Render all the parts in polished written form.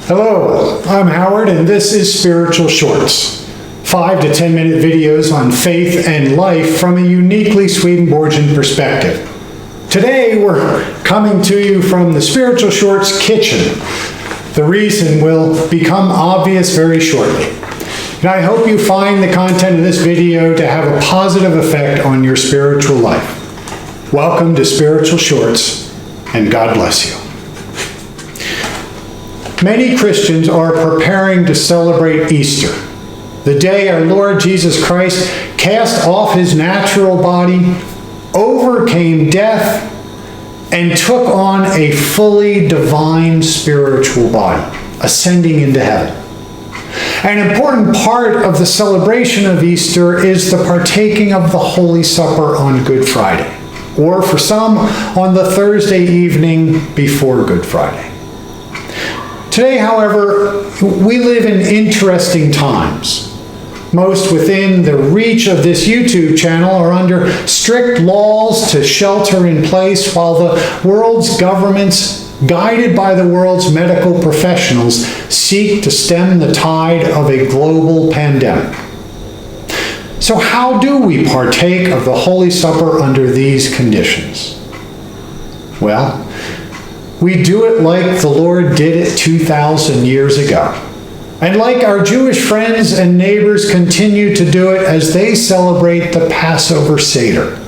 Hello, I'm Howard, and this is Spiritual Shorts, 5 to 10 minute videos on faith and life from a uniquely Swedenborgian perspective. Today we're coming to you from the Spiritual Shorts kitchen. The reason will become obvious very shortly. And I hope you find the content of this video to have a positive effect on your spiritual life. Welcome to Spiritual Shorts, and God bless you. Many Christians are preparing to celebrate Easter, the day our Lord Jesus Christ cast off his natural body, overcame death, and took on a fully divine spiritual body, ascending into heaven. An important part of the celebration of Easter is the partaking of the Holy Supper on Good Friday, or for some, on the Thursday evening before Good Friday. Today, however, we live in interesting times. Most within the reach of this YouTube channel are under strict laws to shelter in place while the world's governments, guided by the world's medical professionals, seek to stem the tide of a global pandemic. So how do we partake of the Holy Supper under these conditions? Well, we do it like the Lord did it 2,000 years ago. And like our Jewish friends and neighbors continue to do it as they celebrate the Passover Seder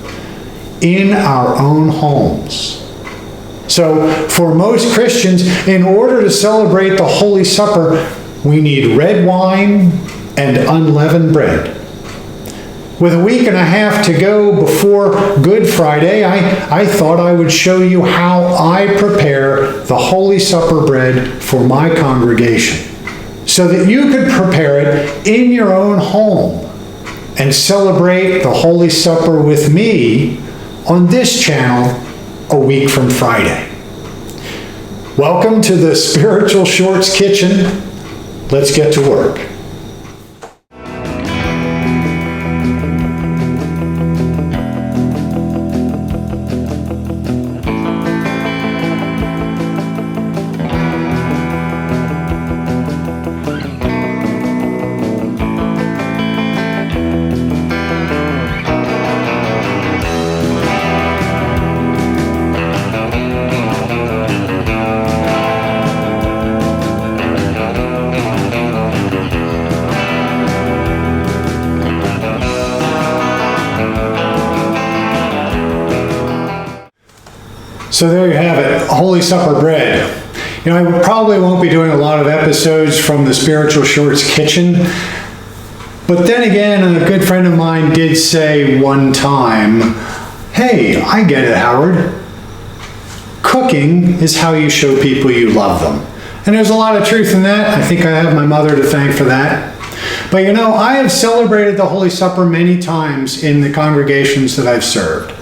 in our own homes. So for most Christians, in order to celebrate the Holy Supper, we need red wine and unleavened bread. With a week and a half to go before Good Friday, I thought I would show you how I prepare the Holy Supper bread for my congregation, so that you could prepare it in your own home and celebrate the Holy Supper with me on this channel a week from Friday. Welcome to the Spiritual Shorts kitchen. Let's get to work. So there you have it, Holy Supper bread. I probably won't be doing a lot of episodes from the Spiritual Shorts kitchen, but then again, a good friend of mine did say one time, "Hey, I get it, Howard. Cooking is how you show people you love them." And there's a lot of truth in that. I think I have my mother to thank for that. But I have celebrated the Holy Supper many times in the congregations that I've served.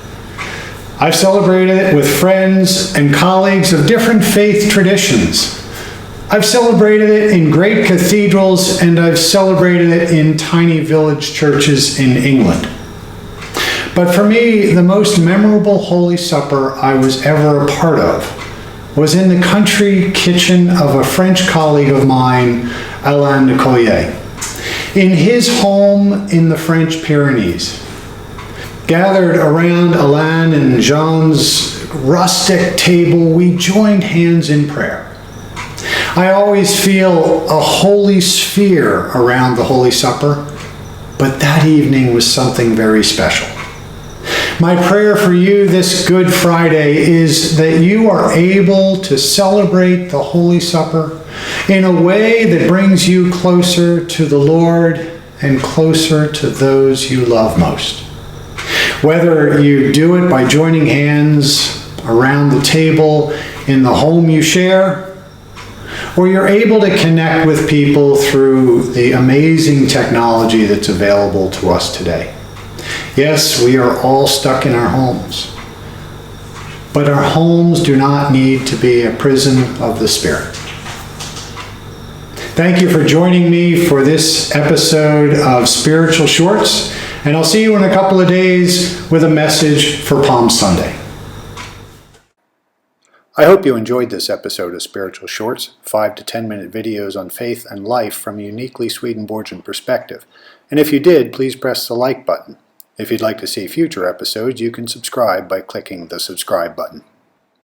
I've celebrated it with friends and colleagues of different faith traditions. I've celebrated it in great cathedrals, and I've celebrated it in tiny village churches in England. But for me, the most memorable Holy Supper I was ever a part of was in the country kitchen of a French colleague of mine, Alain de Collier, in his home in the French Pyrenees. Gathered around Alain and Jean's rustic table, we joined hands in prayer. I always feel a holy sphere around the Holy Supper, but that evening was something very special. My prayer for you this Good Friday is that you are able to celebrate the Holy Supper in a way that brings you closer to the Lord and closer to those you love most. Whether you do it by joining hands around the table in the home you share, or you're able to connect with people through the amazing technology that's available to us today. Yes, we are all stuck in our homes, but our homes do not need to be a prison of the Spirit. Thank you for joining me for this episode of Spiritual Shorts, and I'll see you in a couple of days with a message for Palm Sunday. I hope you enjoyed this episode of Spiritual Shorts, 5 to 10 minute videos on faith and life from a uniquely Swedenborgian perspective. And if you did, please press the like button. If you'd like to see future episodes, you can subscribe by clicking the subscribe button.